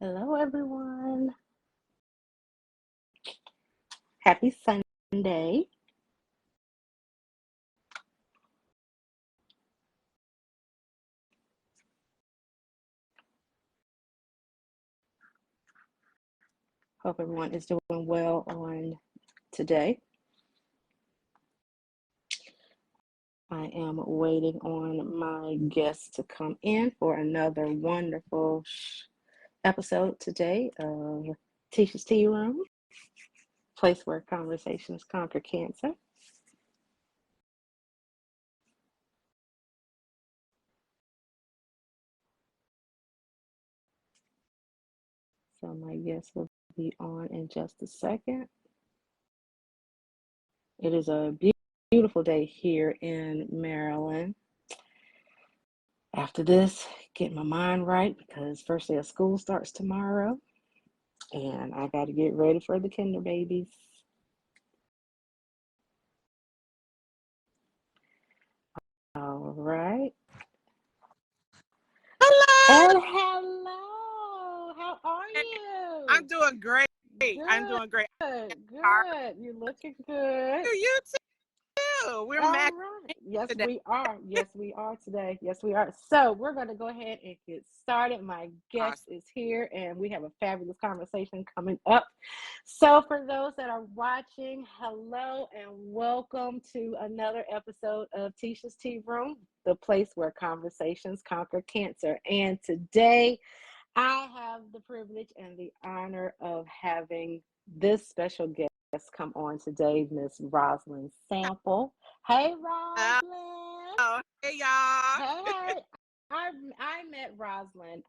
Hello, everyone. Happy Sunday. Hope everyone is doing well on today. I am waiting on my guests to come in for another wonderful episode today of Tisha's Tea Room, place where conversations conquer cancer. So my guests will be on in just a second. It is a beautiful day here in Maryland. After this, get my mind right because first day of school starts tomorrow and I got to get ready for the kinder babies. All right. Hello. And hello. How are you? I'm doing great. Good. I'm doing great. Good. You're looking good. You too. We're All matching right. Yes, today. we are. Yes, we are today. Yes, we are. So we're going to go ahead and get started. My guest is here, and we have a fabulous conversation coming up. So for those that are watching, hello and welcome to another episode of Tisha's Tea Room, the place where conversations conquer cancer. And today, I have the privilege and the honor of having this special guest come on today, Miss Rosalind Sample. Hey, Rosalind. Hey, y'all. Hey. I met Rosalind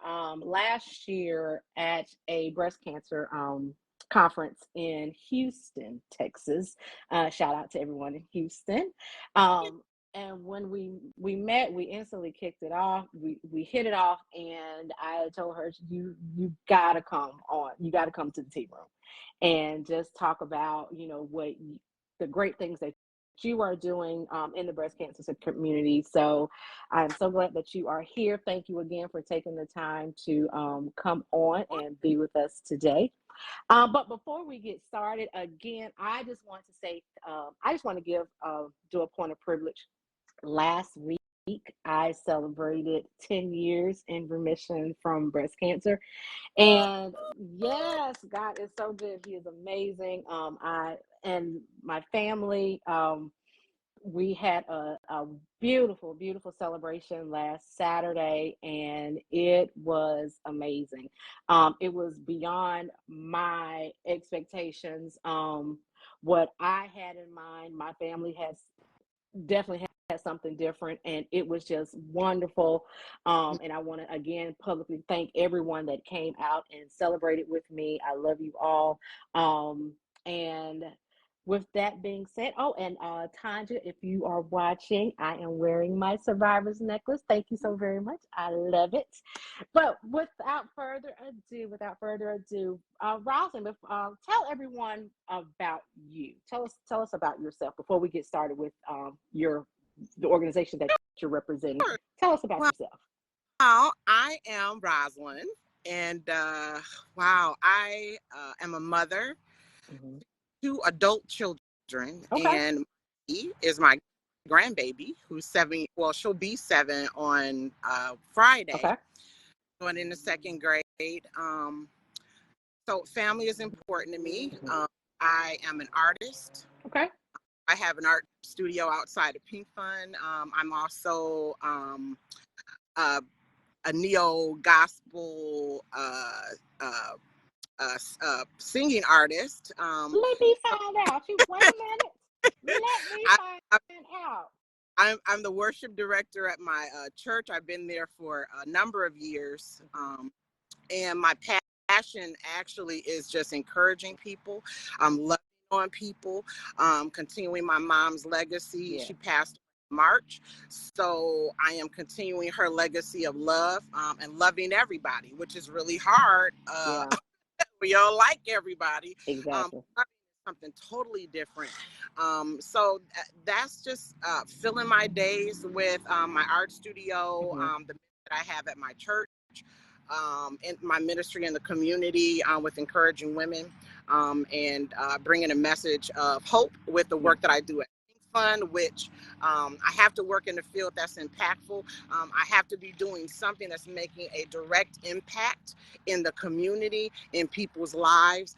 last year at a breast cancer conference in Houston, Texas. Shout out to everyone in Houston. And when we met, we instantly kicked it off. We hit it off, and I told her, you gotta come on. You gotta come to the tea room, and just talk about the great things that you are doing in the breast cancer community. So I'm so glad that you are here. Thank you again for taking the time to come on and be with us today. But before we get started, again, I just want to say, I just want to do a point of privilege. Last week, I celebrated 10 years in remission from breast cancer. And yes, God is so good. He is amazing. I and my family, we had a beautiful, beautiful celebration last Saturday, and it was amazing. It was beyond my expectations. What I had in mind, my family has definitely had something different, and it was just wonderful. And I want to again publicly thank everyone that came out and celebrated with me. I love you all. And with that being said, and Tanja, if you are watching, I am wearing my survivor's necklace. Thank you so very much. I love it. But without further ado, Rosalind, tell everyone about you. Tell us about yourself before we get started with the organization that you're representing. Sure. Tell us about yourself. I am Rosalind, and I am a mother, two adult children, and he is my grandbaby who's 7. Well, she'll be 7 on Friday, going into 2nd grade. So family is important to me. I am an artist. Okay. I have an art studio outside of Pink Fund. I'm also a neo-gospel singing artist. Let me find out. Wait a minute. Let me find out. I'm the worship director at my church. I've been there for a number of years. And my passion actually is just encouraging people. Loving on people, continuing my mom's legacy. Yeah. She passed in March. So I am continuing her legacy of love and loving everybody, which is really hard. We all like everybody. Exactly. Something totally different. So that's just filling my days with my art studio, the that I have at my church. in my ministry in the community with encouraging women and bringing a message of hope with the work that I do at Fund, which I have to work in the field that's impactful. I have to be doing something that's making a direct impact in the community, in people's lives.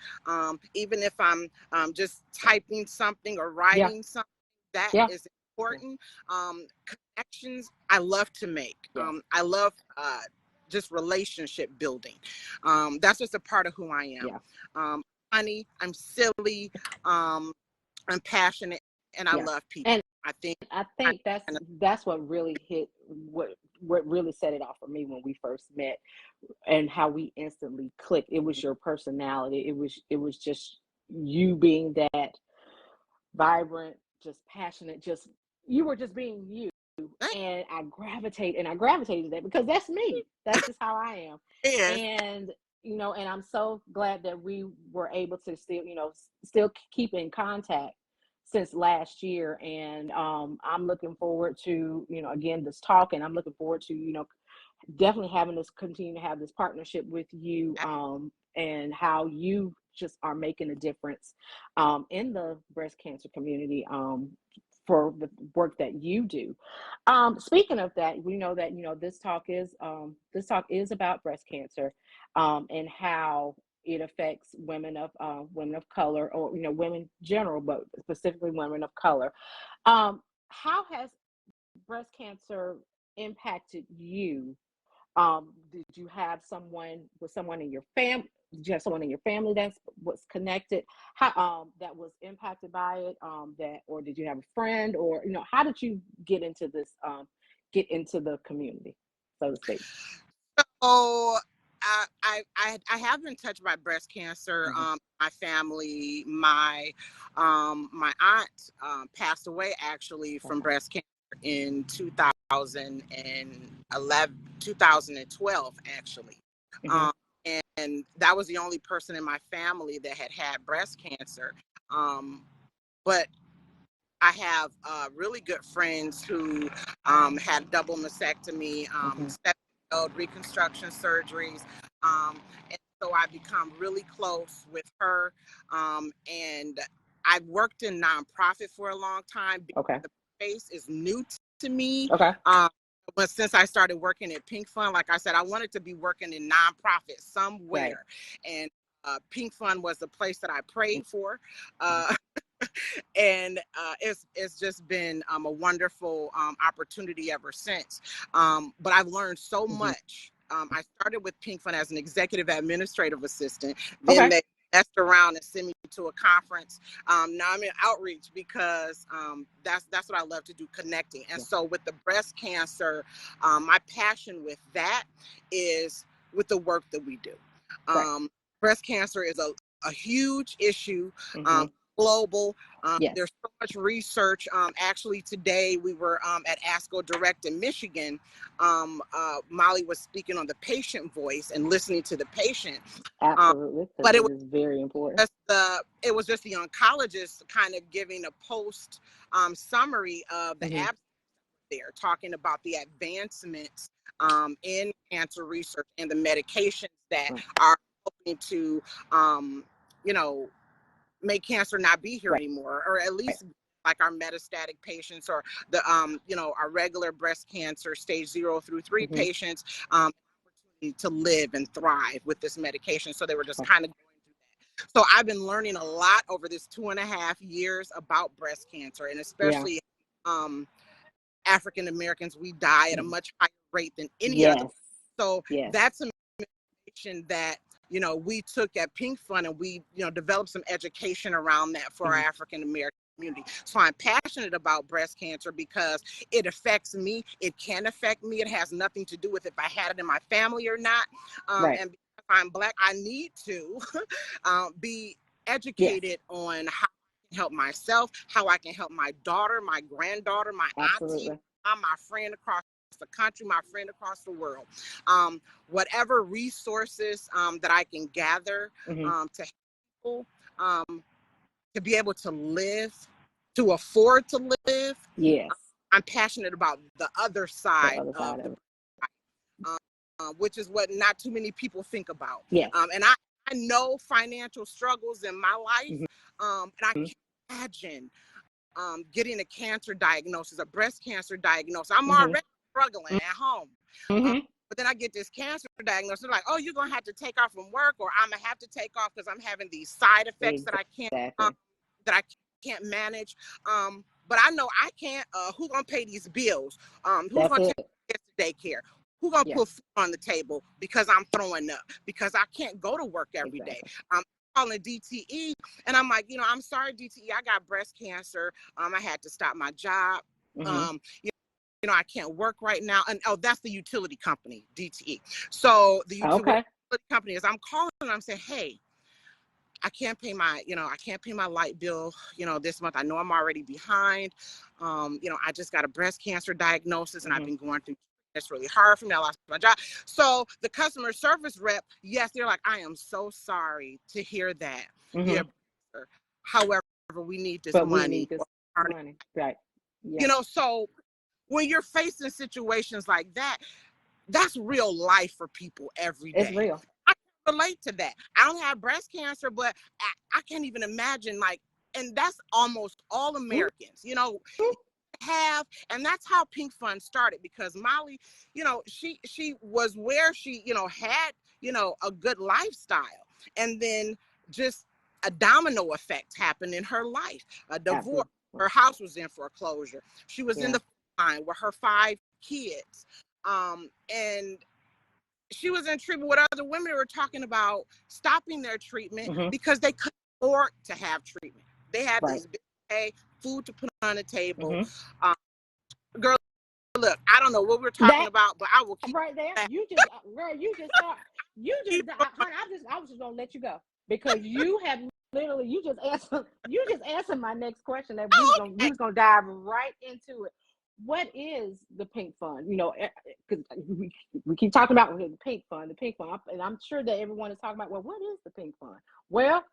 Even if I'm just typing something or writing something, that is important. Connections I love to make. I love just relationship building. That's just a part of who I am. Funny, I'm silly, I'm passionate, and I love people. And I think that's what really hit, what really set it off for me when we first met, and how we instantly clicked. It was your personality. It was just you being that vibrant, just passionate, just you were just being you. And I gravitated to that because that's me. That's just how I am. And and I'm so glad that we were able to still keep in contact since last year. And I'm looking forward to again this talk, and I'm looking forward to definitely continue to have this partnership with you, and how you just are making a difference in the breast cancer community, for the work that you do. Speaking of that, we know that this talk is about breast cancer, and how it affects women of color, or women general, but specifically women of color. How has breast cancer impacted you? Did you have someone in your family? Did you have someone in your family that was connected, that was impacted by it? Or did you have a friend, or how did you get into this, get into the community, so to speak? So I have been touched by breast cancer. My family, my aunt passed away actually from breast cancer in 2012 actually. And that was the only person in my family that had breast cancer. But I have really good friends who had double mastectomy, reconstruction surgeries. And so I become really close with her. And I've worked in nonprofit for a long time. Okay. The space is new to me. Okay. But since I started working at Pink Fund, like I said, I wanted to be working in nonprofit somewhere. Right. And Pink Fund was the place that I prayed for. And it's just been a wonderful opportunity ever since. But I've learned so much. I started with Pink Fund as an executive administrative assistant. Then they messed around and sent me to a conference. Now I'm in outreach because that's what I love to do, connecting. And so with the breast cancer, my passion with that is with the work that we do. Breast cancer is a huge issue. Global. There's so much research. Actually, today we were at ASCO Direct in Michigan. Molly was speaking on the patient voice and listening to the patient. Absolutely, but it was very important. It was just the oncologist kind of giving a post summary of the abstract there, talking about the advancements in cancer research and the medications that are helping to, make cancer not be here anymore, or at least like our metastatic patients, or the our regular breast cancer stage 0 through 3 patients, to live and thrive with this medication. So they were just kind of going through that. So I've been learning a lot over this 2.5 years about breast cancer, and especially African Americans, we die at a much higher rate than any other. So that's a medication that we took at Pink Fund, and we, developed some education around that for our African American community. So I'm passionate about breast cancer because it affects me. It can affect me. It has nothing to do with if I had it in my family or not. And because I'm Black, I need to be educated on how I can help myself, how I can help my daughter, my granddaughter, my auntie, my friend across the country, my friend across the world. Whatever resources that I can gather to help people to be able to live, to afford to live. I'm passionate about the other side of it. which is what not too many people think about. Yes. And I know financial struggles in my life, and I Mm-hmm. can't imagine getting a cancer diagnosis, a breast cancer diagnosis. I'm Mm-hmm. already struggling at home. Mm-hmm. But then I get this cancer diagnosis. They're like, oh, you're going to have to take off from work, or I'm going to have to take off because I'm having these side effects Exactly. that I can't manage. But I know I can't. Who's going to pay these bills? Who's That's going to it. take kids to daycare? Who's going to Yeah. put food on the table because I'm throwing up, because I can't go to work every day? Exactly. I'm calling DTE, and I'm like, I'm sorry, DTE, I got breast cancer. I had to stop my job. Mm-hmm. I can't work right now. And that's the utility company, DTE. So the utility Okay. company is, I'm calling and I'm saying, hey, I can't pay my light bill, this month. I know I'm already behind. I just got a breast cancer diagnosis, and I've been going through. It's really hard for me. I lost my job. So the customer service rep, yes, they're like, I am so sorry to hear that. Mm-hmm. Yeah. However, we need this But we money. need this money. Right. Yeah. So when you're facing situations like that, that's real life for people every It's day. real. I can relate to that. I don't have breast cancer, but I can't even imagine, and that's almost all Americans, have, and that's how Pink Fund started, because Molly, she was where she, had, a good lifestyle, and then just a domino effect happened in her life. A divorce, Absolutely. her house was in foreclosure. She was in Yeah. the line with her 5 kids. And she was in treatment with other women who were talking about stopping their treatment Mm-hmm. because they couldn't afford to have treatment. They had Right. these big pay, food to put on the table. Mm-hmm. Girl, look, I don't know what we're talking That about, but I will keep right there. that. You just, girl, you just start. You just, Keep honey, I was just gonna let you go because you have literally, you just answered my next question that we okay. was gonna dive right into it. What is the Pink Fund? Because we keep talking about the Pink Fund, and I'm sure that everyone is talking about, well, what is the Pink Fund? Well,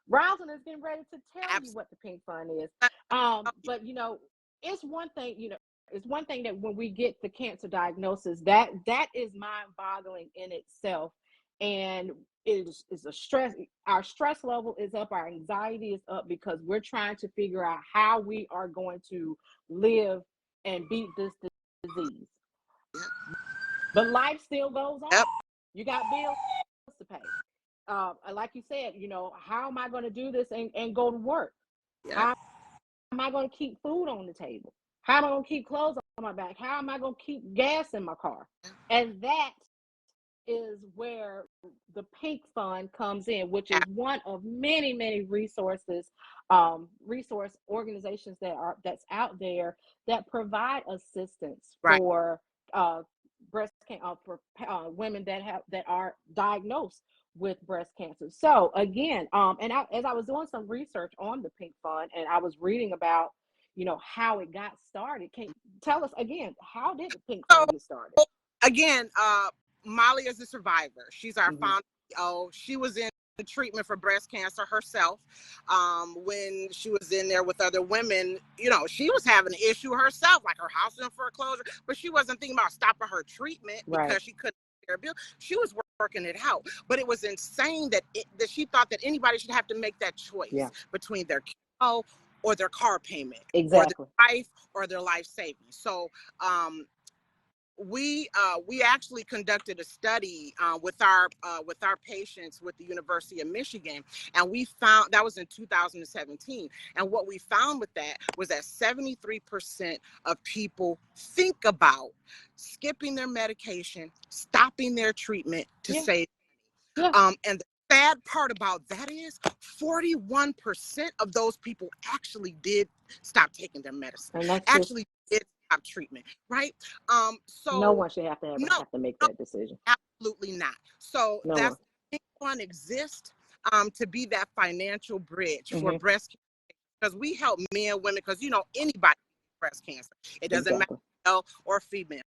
Rosalind is getting ready to tell you what the Pink Fund is. But it's one thing, it's one thing that when we get the cancer diagnosis, that is mind-boggling in itself, and it is a stress. Our stress level is up, our anxiety is up, because we're trying to figure out how we are going to live and beat this disease. But life still goes on. Yep. You got bills to pay. Like you said, how am I going to do this and go to work? Yep. How am I going to keep food on the table? How am I going to keep clothes on my back? How am I going to keep gas in my car? And that is where the Pink Fund comes in, which is one of many, many resources, resource organizations that's out there that provide assistance Right. for breast cancer, for women that are diagnosed with breast cancer. So again, as I was doing some research on the Pink Fund, and I was reading about how it got started. Can you tell us again, how did the Pink So Fund get started? again, Molly is a survivor. She's our Mm-hmm. founder. She was in treatment for breast cancer herself. When she was in there with other women, she was having an issue herself, like her house in foreclosure, but she wasn't thinking about stopping her treatment Right. because she couldn't pay her bill. She was working it out, but it was insane that she thought that anybody should have to make that choice between their chemo or their car payment, Exactly. or their life or their life savings. So we actually conducted a study with our patients with the University of Michigan, and we found that was in 2017. And what we found with that was that 73% of people think about skipping their medication, stopping their treatment to save money. And the sad part about that is 41% of those people actually did stop taking their medicine. And that's Actually did stop treatment, right? So no one should have to make that decision. Absolutely not. So No that's one. Pink Fund exists to be that financial bridge for Mm-hmm. breast cancer, because we help men, women, because anybody can get breast cancer. It doesn't matter, Exactly. male or female.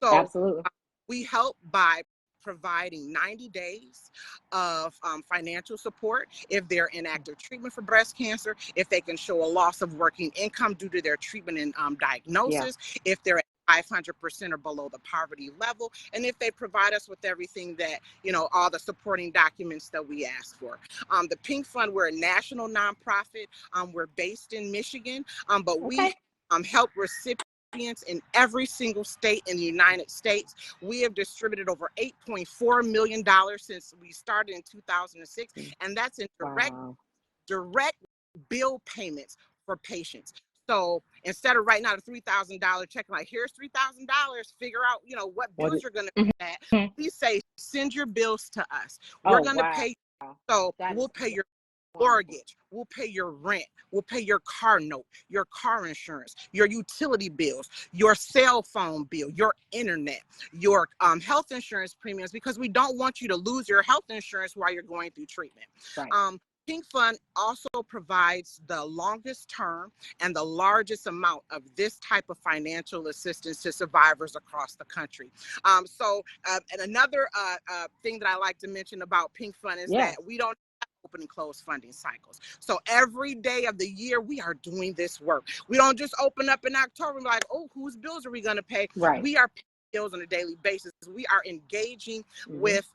So Absolutely. we help by providing 90 days of financial support if they're in active treatment for breast cancer, if they can show a loss of working income due to their treatment and diagnosis, if they're 500% or below the poverty level, and if they provide us with everything that, all the supporting documents that we ask for. The Pink Fund, we're a national nonprofit. We're based in Michigan, but we help recipients in every single state in the United States. We have distributed over $8.4 million since we started in 2006, and that's in direct bill payments for patients. So instead of writing out a $3,000 check, like, here's $3,000, figure out, what bills you're going to pay at. We say, send your bills to us. We're going to pay. So we'll pay your mortgage, we'll pay your rent, we'll pay your car note, your car insurance, your utility bills, your cell phone bill, your internet, your health insurance premiums, because we don't want you to lose your health insurance while you're going through treatment. Pink Fund also provides the longest term and the largest amount of this type of financial assistance to survivors across the country. And another thing that I like to mention about Pink Fund is that we don't open and close funding cycles. So every day of the year, we are doing this work. We don't just open up in October and be like, oh, whose bills are we going to pay? We are paying bills on a daily basis. We are engaging with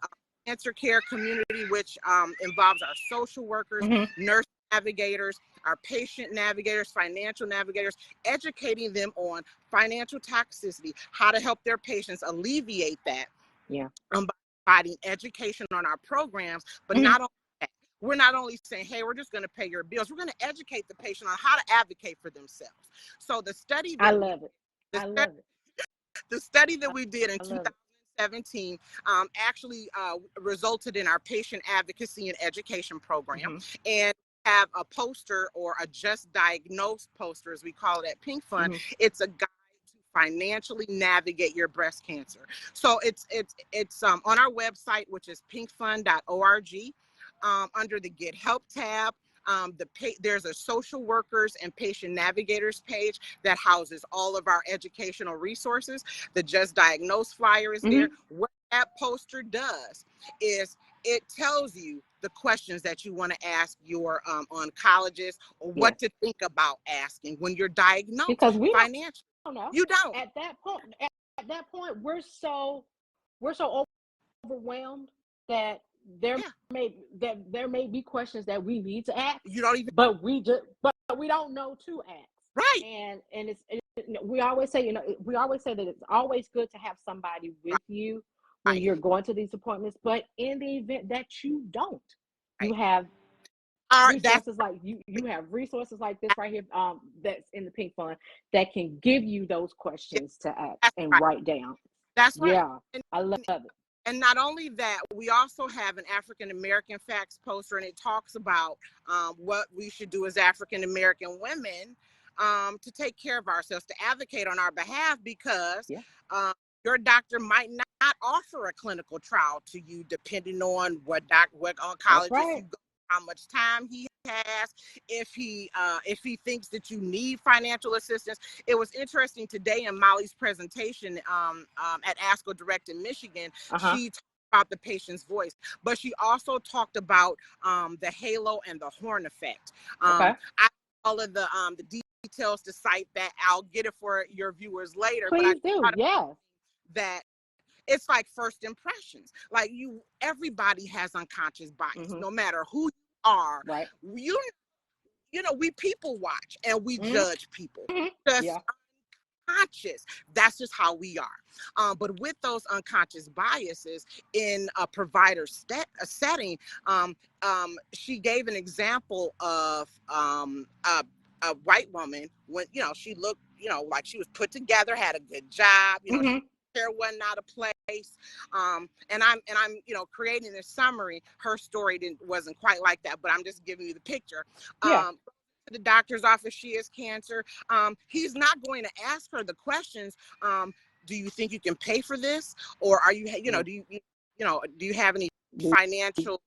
cancer care community, which involves our social workers, nurse navigators, our patient navigators, financial navigators, educating them on financial toxicity, how to help their patients alleviate that. By providing education on our programs, but not only that, we're not only saying, hey, we're just going to pay your bills, we're going to educate the patient on how to advocate for themselves. So the study that the study that we did in 2017 actually resulted in our patient advocacy and education program, and have a poster, or a just diagnosed poster, as we call it at Pink Fund. It's a guide to financially navigate your breast cancer. So it's on our website, which is pinkfund.org. Under the Get Help tab, there's a social workers and patient navigators page that houses all of our educational resources. The Just Diagnosed flyer is there. What that poster does is it tells you the questions that you want to ask your oncologist, or what to think about asking when you're diagnosed. Because we financially don't know. You don't. At that point, we're so overwhelmed that there may be questions that we need to ask. You don't even. But we don't know to ask. Right. And we always say that it's always good to have somebody with you when you're going to these appointments. But in the event that you don't, you have resources like you have resources like this right here, that's in the Pink Fund, that can give you those questions to ask and write down. That's right. Yeah, I love it. And not only that, we also have an African American facts poster, and it talks about what we should do as African American women to take care of ourselves, to advocate on our behalf, because your doctor might not offer a clinical trial to you, depending on what oncologist you go, how much time he has, if he thinks that you need financial assistance. It was interesting today in Molly's presentation at ASCO Direct in Michigan. She talked about the patient's voice, but she also talked about the halo and the horn effect. I all of the details to cite that. I'll get it for your viewers later. Please do. That it's like first impressions. Like everybody has unconscious bias, no matter who you are. Right. We people watch and we judge people. Just unconscious. That's just how we are. But with those unconscious biases in a provider setting, she gave an example of a white woman when she looked like she was put together, had a good job, hair wasn't out of place, and I'm creating this summary. Her story wasn't quite like that, but I'm just giving you the picture. The doctor's office, she has cancer. He's not going to ask her the questions. Do you think you can pay for this, or are you do you have any financial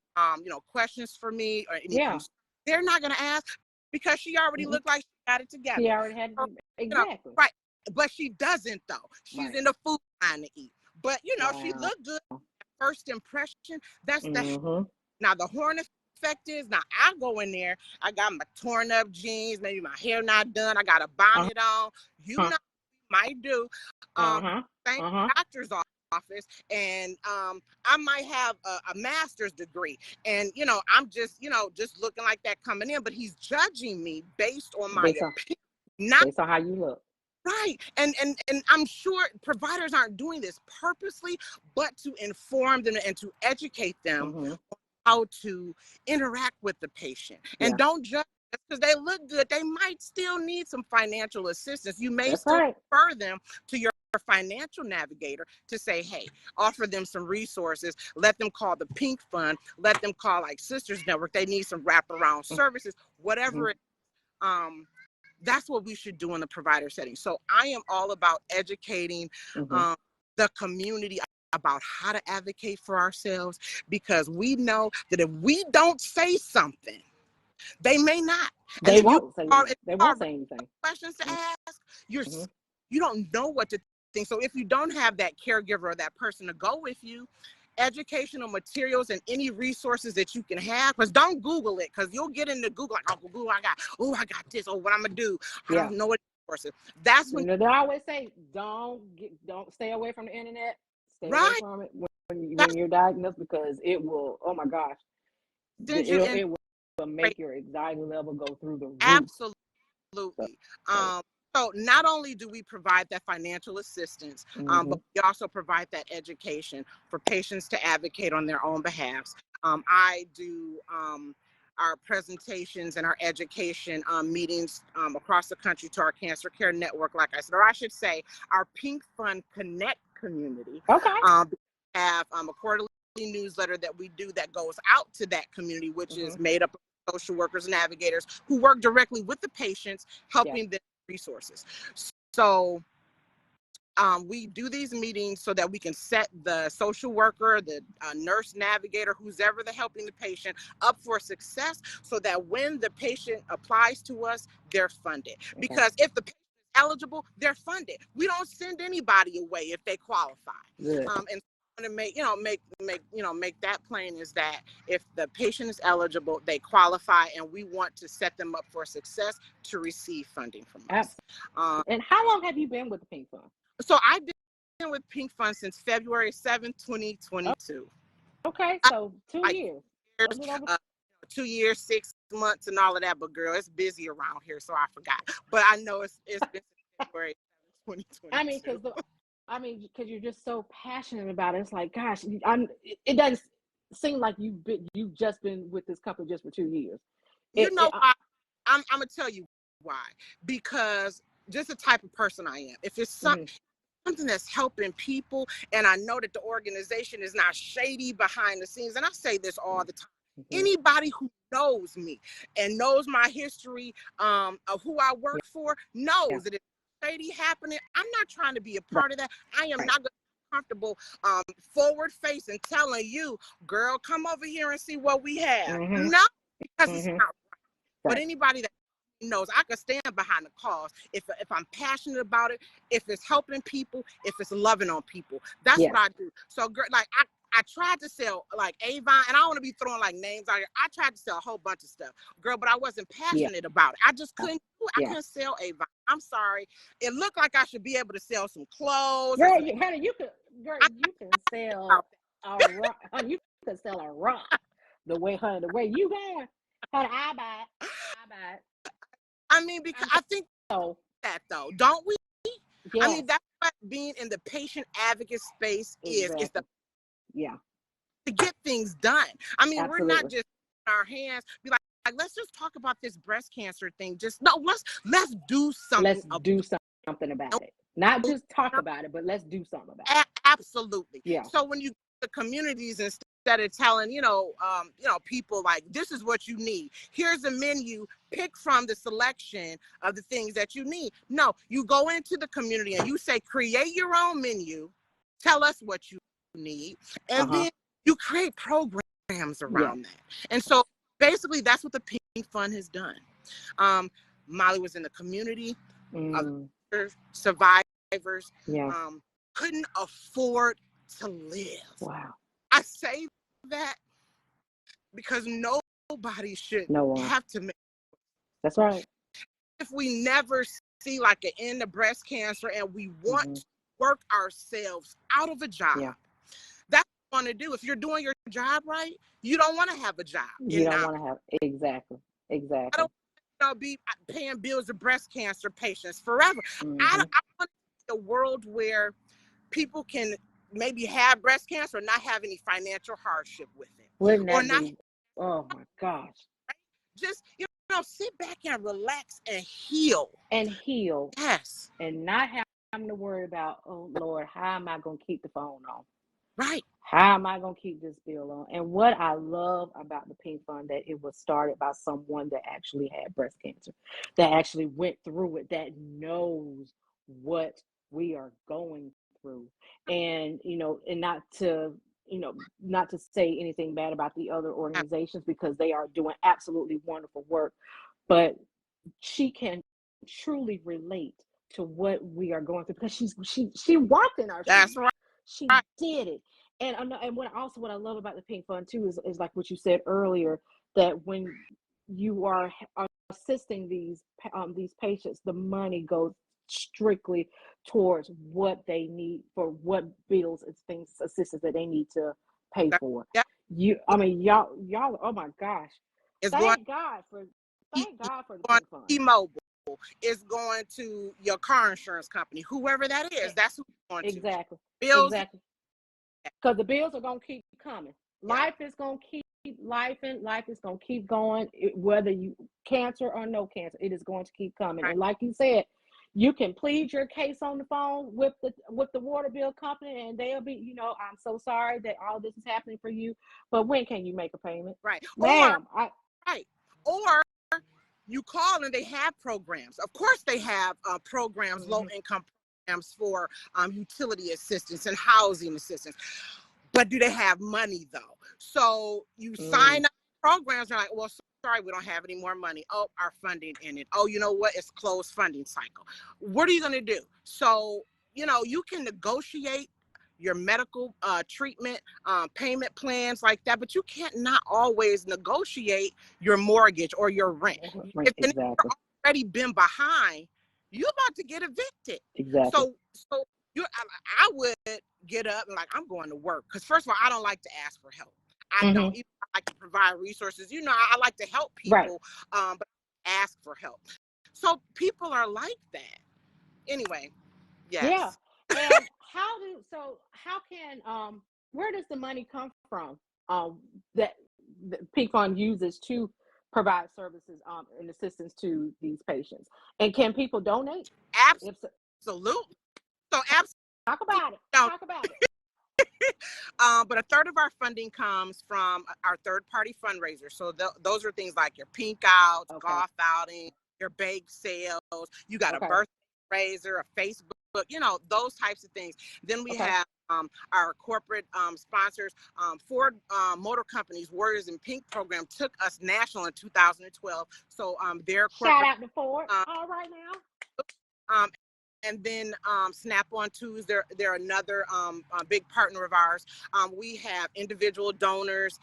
questions for me, or any concerns? They're not going to ask, because she already looked like she got it together. She already had exactly. Right. But she doesn't, though. She's in the food line to eat. But she looked good. First impression. That's the now the horn effect is, now I go in there, I got my torn up jeans, maybe my hair not done, I got a bonnet on. might do. Uh-huh. Same Uh-huh. doctor's office, and I might have a master's degree, and I'm just looking like that coming in, but he's judging me based on my Based on appearance, not based on how you look. right. And I'm sure providers aren't doing this purposely, but to inform them and to educate them Mm-hmm. how to interact with the patient. And Yeah. don't judge because they look good. They might still need some financial assistance. You may That's still right. refer them to your financial navigator to say, hey, offer them some resources, let them call the Pink Fund, let them call like Sisters Network. They need some wraparound services, Mm-hmm. whatever it that's what we should do in the provider setting. So I am all about educating Mm-hmm. um, the community about how to advocate for ourselves, because we know that if we don't say something, they may not. And They then won't say they are won't say anything. questions to ask. Mm-hmm. You don't know what to think. So if you don't have that caregiver or that person to go with you, educational materials and any resources that you can have, because don't Google it, because you'll get into Google like, oh, Google, I got this. Oh, what I'm gonna do? I Yeah. don't know what resources. That's when They always say don't stay away from the internet. Stay away right. from it That when you're diagnosed, because it will. Oh my gosh, sends you in it will make your anxiety level go through the roof. So, absolutely. So not only do we provide that financial assistance, mm-hmm. but we also provide that education for patients to advocate on their own behalves. I do our presentations and our education meetings across the country to our cancer care network, like I said, or I should say our Pink Fund Connect community. Okay. We have a quarterly newsletter that we do that goes out to that community, which Mm-hmm. is made up of social workers, navigators who work directly with the patients, Yeah. helping them resources. So we do these meetings so that we can set the social worker, the nurse navigator, who's ever the helping the patient up for success, so that when the patient applies to us, they're funded. Okay. Because if the patient is eligible, they're funded. We don't send anybody away if they qualify. Good. And to make that plain is that if the patient is eligible, they qualify, and we want to set them up for success to receive funding from us. Absolutely. And how long have you been with the Pink Fund? So I've been with Pink Fund since February 7th, 2022. Okay, so 2 years. A Years, little over. 2 years, 6 months, and all of that. But girl, it's busy around here, so I forgot. But I know it's been since February 7th, I mean, 2022. because you're just so passionate about it. It's like, gosh, it doesn't seem like you've just been with this company just for 2 years. You know I, why? I'm gonna tell you why. Because just the type of person I am. If it's mm-hmm. something that's helping people, and I know that the organization is not shady behind the scenes, and I say this all the time. Mm-hmm. Anybody who knows me and knows my history of who I work for knows that if shady happening, I'm not trying to be a part of that. I am not going to be comfortable forward facing telling you, girl, come over here and see what we have. Mm-hmm. No, because it's Mm-hmm. not right. But Right. anybody that knows I can stand behind the cause if I'm passionate about it, if it's helping people, if it's loving on people. That's Yes. what I do. So girl, like I tried to sell like Avon, and I don't want to be throwing like names out here. I tried to sell a whole bunch of stuff, girl, but I wasn't passionate about it. I just couldn't do it. I couldn't sell Avon. I'm sorry. It looked like I should be able to sell some clothes. Girl, Some, honey, you can sell a rock. Honey, you can sell a rock. The way you going, honey, I buy it. I buy it. I mean, because I think So that though, don't we? yes, I mean, that's what being in the patient advocate space is. It's exactly. Yeah, to get things done. I mean, we're not absolutely. just in our hands, be like, let's just talk about this breast cancer thing. Just no, let's do something Let's do something about it. Not just talk about it, but let's do something about it. Absolutely. Yeah. So when you go to the communities, instead of telling people like, this is what you need, here's a menu, pick from the selection of the things that you need. No, you go into the community and you say, create your own menu, tell us what you need, and then you create programs around that. And so basically that's what the Pink Fund has done. Molly was in the community, survivors, couldn't afford to live. Wow. I say that because nobody should have to make. That's right. If we never see like an end of breast cancer and we want to work ourselves out of a job. Yeah. That's what you want to do. If you're doing your job right, you don't want to have a job. You don't want to have, exactly. I don't be paying bills of breast cancer patients forever. I want a world where people can maybe have breast cancer or not have any financial hardship with it. Wouldn't or that not be, oh my gosh. just sit back and relax and heal. Yes. And not having to worry about, oh Lord, how am I going to keep the phone on? Right. How am I going to keep this bill on? And what I love about the Pink Fund, that it was started by someone that actually had breast cancer, that actually went through it, that knows what we are going through. And, and not to say anything bad about the other organizations, because they are doing absolutely wonderful work, but she can truly relate to what we are going through, because she walked in our shoes. That's right. She did it. And what I love about the Pink Fund too is like what you said earlier, that when you are assisting these patients, the money goes strictly towards what they need, for what bills and things, assistance that they need to pay for. Y'all, oh my gosh. Thank God for the Pink Fund. T-Mobile is going to your car insurance company, whoever that is. That's who it's going to. Exactly. Bills. Exactly. Because the bills are going to keep coming. Life is going to keep life is going to keep going, whether you cancer or no cancer. It is going to keep coming. Right. And like you said, you can plead your case on the phone with the water bill company, and they'll be, I'm so sorry that all this is happening for you, but when can you make a payment? Right. Ma'am, or you call and they have programs. Of course they have programs, low income programs for utility assistance and housing assistance. But do they have money though? So you sign up programs, you're like, well, sorry, we don't have any more money. Oh, our funding ended. Oh, you know what? It's closed funding cycle. What are you going to do? So, you can negotiate your medical treatment, payment plans like that, but you can't not always negotiate your mortgage or your rent. Right, if you've already been behind, you're about to get evicted. Exactly. So I would get up and I'm going to work, because first of all, I don't like to ask for help. I don't even like to provide resources. I like to help people, but ask for help. So people are like that. Anyway, yes. Yeah. And how can where does the money come from that the Pink Fund uses to provide services and assistance to these patients? And can people donate? Absolutely. So talk about it. But a third of our funding comes from our third-party fundraisers. So those are things like your pink outs, golf outing, your bake sales. You got a birthday raiser, a Facebook, those types of things. Then we have our corporate sponsors. Ford Motor Company's Warriors in Pink program took us national in 2012. So their corporate, shout out to Ford. All right now. And then Snap-on Twos, they're another big partner of ours. We have individual donors,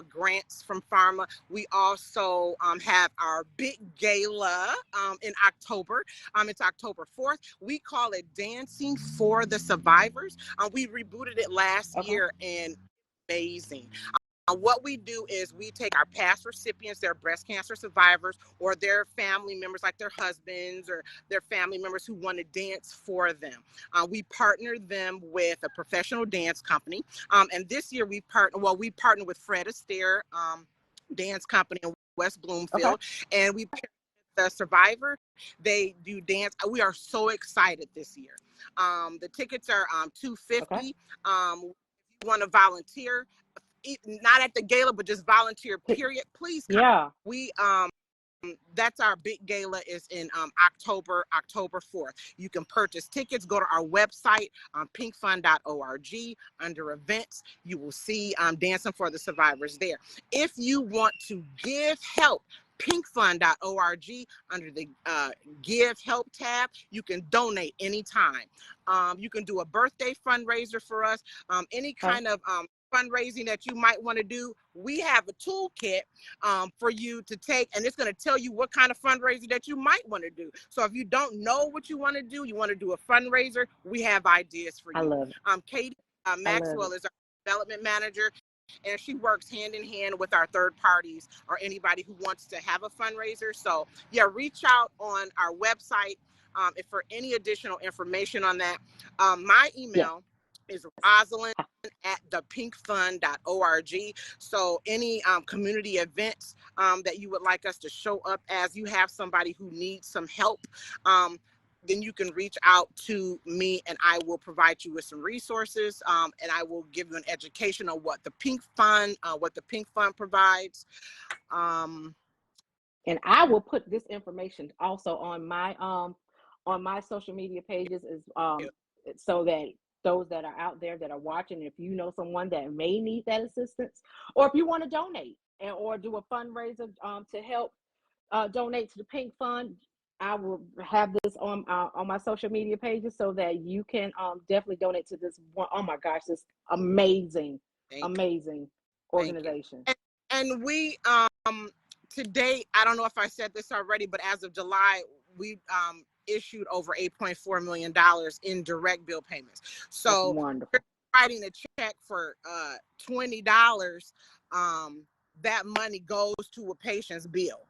grants from pharma. We also have our big gala in October. It's October 4th. We call it Dancing for the Survivors. We rebooted it last year, and amazing. What we do is we take our past recipients, their breast cancer survivors, or their family members, like their husbands or their family members who want to dance for them. We partner them with a professional dance company. And this year we partnered with Fred Astaire Dance Company in West Bloomfield. And we paired the survivor. They do dance. We are so excited this year. The tickets are $250. If you want to volunteer, not at the gala, but just volunteer, period, please come. Yeah. We that's our big gala is in October 4th. You can purchase tickets. Go to our website, pinkfund.org. Under events, you will see Dancing for the Survivors there. If you want to give help, pinkfund.org, under the Give Help tab, you can donate anytime. You can do a birthday fundraiser for us, any kind of fundraising that you might want to do, we have a toolkit for you to take, and it's going to tell you what kind of fundraiser that you might want to do. So if you don't know what you want to do, you want to do a fundraiser, we have ideas for I you. love it. Katie I love Maxwell it. is our development manager, and she works hand in hand with our third parties or anybody who wants to have a fundraiser. So yeah, reach out on our website if for any additional information on that. My Yes. email is Rosalind at thepinkfund.org. So any community events that you would like us to show up as, you have somebody who needs some help, then you can reach out to me and I will provide you with some resources, and I will give you an education on what the Pink Fund provides. And I will put this information also on my social media pages is so that those that are out there that are watching, if you know someone that may need that assistance, or if you want to donate or do a fundraiser to help donate to the Pink Fund, I will have this on my social media pages so that you can definitely donate to this one. Oh my gosh, this amazing, amazing organization. And we to date, I don't know if I said this already, but as of July, we issued over $8.4 million in direct bill payments. So wonderful. Writing a check for $20, that money goes to a patient's bill.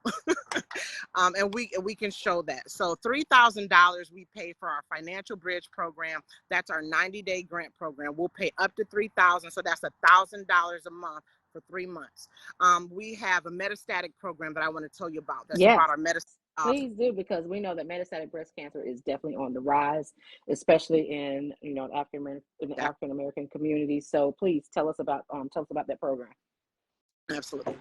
And we can show that. So $3,000 we pay for our financial bridge program. That's our 90-day grant program. We'll pay up to $3,000, so that's $1,000 a month for 3 months. We have a metastatic program that I want to tell you about. That's about our metastatic. Please do, because we know that metastatic breast cancer is definitely on the rise, especially in the African American community. So please tell us about that program. Absolutely.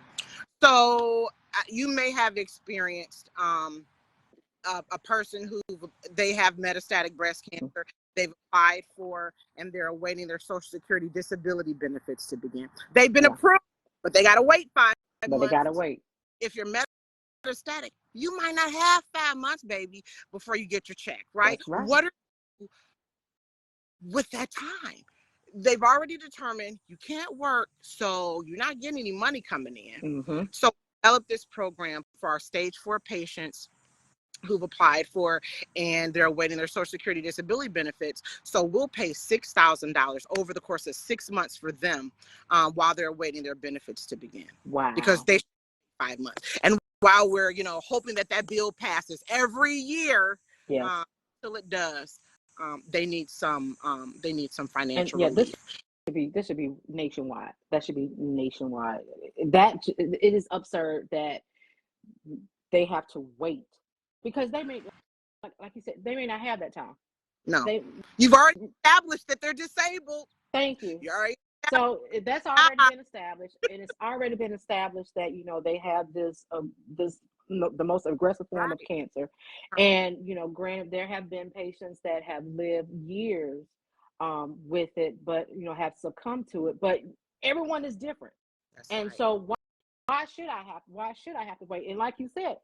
So you may have experienced a person who they have metastatic breast cancer. They've applied for and they're awaiting their Social Security disability benefits to begin. They've been approved, but they got to wait 5 months. They got to wait. If you're metastatic, you might not have 5 months, baby, before you get your check, right? That's right. What are you with that time? They've already determined you can't work, so you're not getting any money coming in. Mm-hmm. So we developed this program for our stage 4 patients who've applied for and they're awaiting their Social Security disability benefits. So we'll pay $6,000 over the course of 6 months for them while they're awaiting their benefits to begin. Wow. Because they 5 months. And while we're, hoping that bill passes every year, till it does, they need some financial relief. This should be nationwide. That should be nationwide. It is absurd that they have to wait, because they may, like you said, they may not have that time. No, you've already established that they're disabled. Thank you. So that's already been established. It has already been established that they have this the most aggressive form of cancer, and granted, there have been patients that have lived years with it, but have succumbed to it. But everyone is different, so why should I have to wait? And like you said,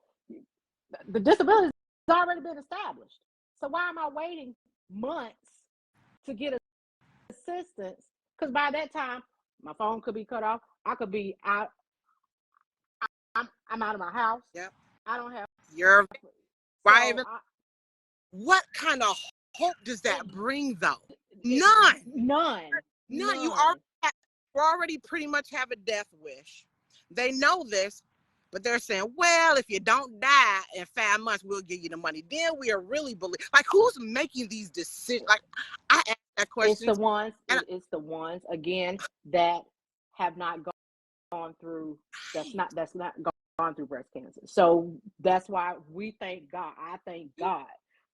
the disability has already been established. So why am I waiting months to get assistance? Because by that time, my phone could be cut off. I could be out. I'm out of my house. Yep. I don't have. You're private. What kind of hope does that bring, though? None. You already pretty much have a death wish. They know this, but they're saying, well, if you don't die in 5 months, we'll give you the money. Then we are really who's making these decisions? I ask that question. It's the ones again that have not gone through. That's not gone through breast cancer. So that's why we thank God. I thank God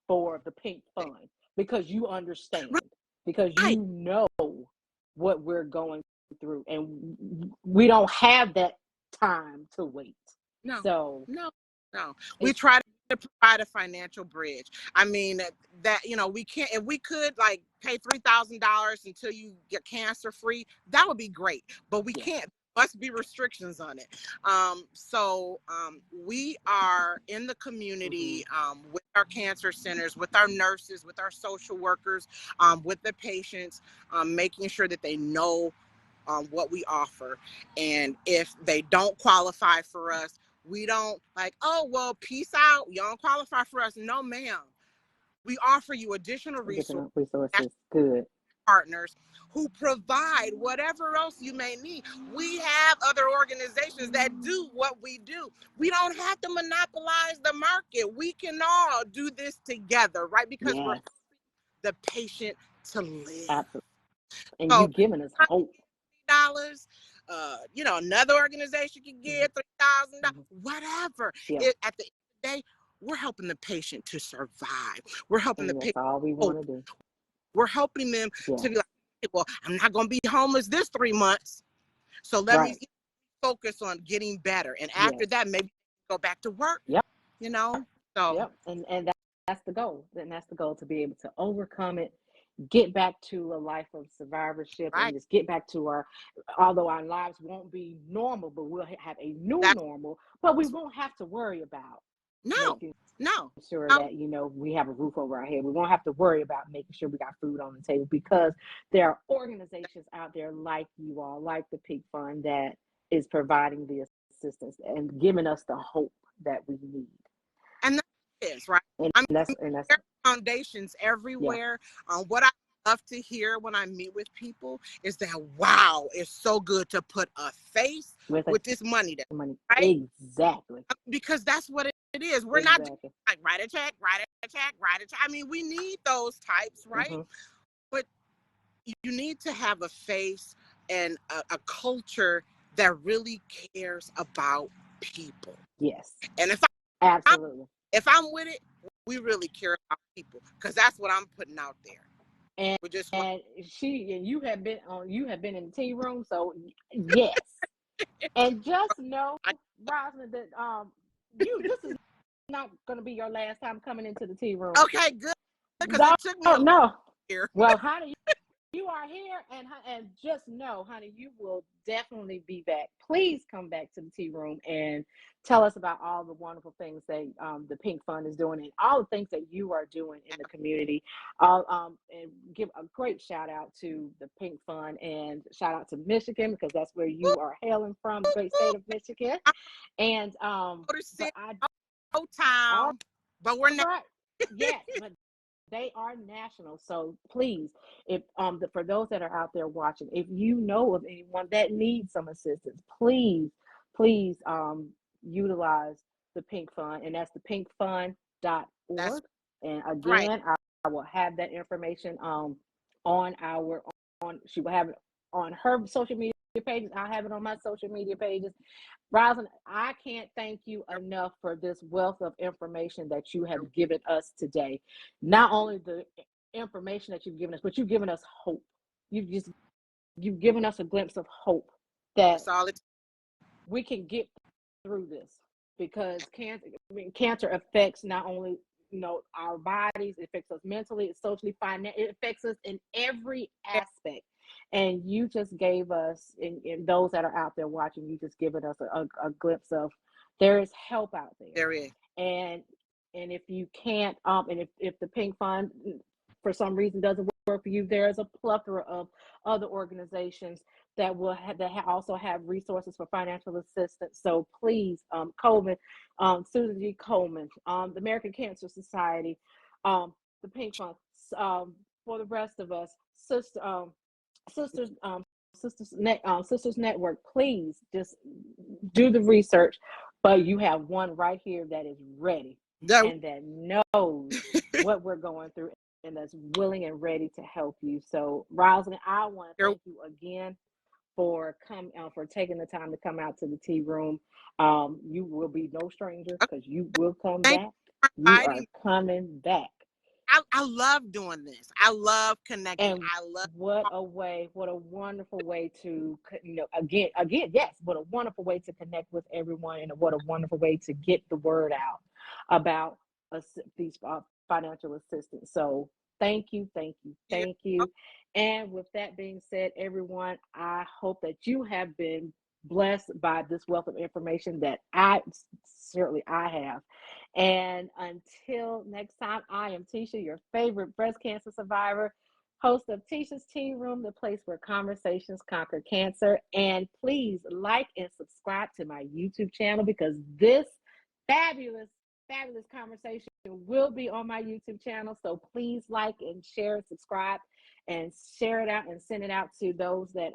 for the Pink Fund, because you understand, because you know what we're going through, and we don't have that time to wait. No. We try to provide a financial bridge. I mean that we can't. If we could pay $3,000 until you get cancer free, that would be great. But we can't. Must be restrictions on it. So we are in the community with our cancer centers, with our nurses, with our social workers, with the patients, making sure that they know what we offer. And if they don't qualify for us, we don't like, oh, well, peace out. You don't qualify for us. No, ma'am. We offer you additional Additional resources, resources. Good. partners who provide whatever else you may need. We have other organizations that do what we do. We don't have to monopolize the market. We can all do this together, right? Because we're Yes. the patient to live. Absolutely. And you So giving us hope. $dollars, another organization can get $3,000, whatever. Yeah. At the end of the day, we're helping the patient to survive. We're helping the And that's patient all we want to do. We're helping them Yeah. to be like, hey, well, I'm not going to be homeless this 3 months. So let me focus on getting better. And after that, maybe go back to work. Yep. So. Yep. And that's the goal. And that's the goal, to be able to overcome it, get back to a life of survivorship, Right. and just get back to although our lives won't be normal, but we'll have a new normal, but we won't have to worry about making sure that, we have a roof over our head. We won't have to worry about making sure we got food on the table, because there are organizations out there like you all, like the Pink Fund, that is providing the assistance and giving us the hope that we need. And that is right. And that's foundations everywhere. What I love to hear when I meet with people is that, wow, it's so good to put a face with this money. Right? Exactly. Because that's what it is. We're not just like write a check. I mean, we need those types, right? Mm-hmm. But you need to have a face and a culture that really cares about people. Yes. And if I'm with it, we really care about people, because that's what I'm putting out there. And you have been in the tea room, so yes. And just know, Rosalind, that this is not going to be your last time coming into the tea room. Okay, good. Because it took me a year. Well, honey, you are here, and just know, honey, you will definitely be back. Please come back to the tea room and tell us about all the wonderful things that the Pink Fund is doing, and all the things that you are doing in the community. And give a great shout out to the Pink Fund, and shout out to Michigan, because that's where you are hailing from, the great state of Michigan. And but we're not. Right. Yes, but they are national. So please, if for those that are out there watching, if you know of anyone that needs some assistance, please utilize the Pink Fund, and that's the pinkfund.org. And again, I will have that information she will have it on her social media pages. I'll have it on my social media pages. Rosalind, I can't thank you enough for this wealth of information that you have given us today. Not only the information that you've given us, but you've given us hope. You've given us a glimpse of hope that we can get through this, because cancer affects not only our bodies, it affects us mentally, socially, financially, it affects us in every aspect. And you just gave us, and those that are out there watching, you just given us a glimpse of there is help out there. There is. And if you can't, and if the Pink Fund for some reason doesn't work for you, there's a plethora of other organizations that will also have resources for financial assistance. So please, Coleman, Susan G. Coleman, the American Cancer Society, the Pink Fund, for the rest of us, Sisters Network, please just do the research. But you have one right here that is ready and that knows what we're going through, and that's willing and ready to help you. So, Rosalind, I want to thank you again for taking the time to come out to the tea room. You will be no stranger, because you will come back. You are coming back. I love doing this. I love connecting. And what a wonderful way to, again, yes, what a wonderful way to connect with everyone, and what a wonderful way to get the word out about these financial assistance. So thank you. And with that being said, everyone, I hope that you have been blessed by this wealth of information that I have. And until next time, I am Tisha, your favorite breast cancer survivor. host of Tisha's Tea Room, the place where conversations conquer cancer. And please like and subscribe to my YouTube channel because this fabulous, fabulous conversation will be on my YouTube channel. So please like and share, subscribe, and share it out and send it out to those that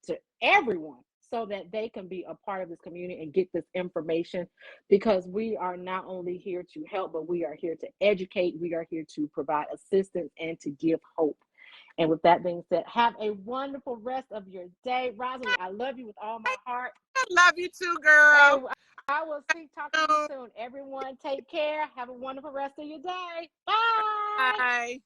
to everyone so that they can be a part of this community and get this information because we are not only here to help, but we are here to educate. We are here to provide assistance and to give hope. And with that being said, have a wonderful rest of your day. Rosalind, I love you with all my heart. I love you too, girl. And I will talk to you soon. Everyone, take care. Have a wonderful rest of your day. Bye. Bye.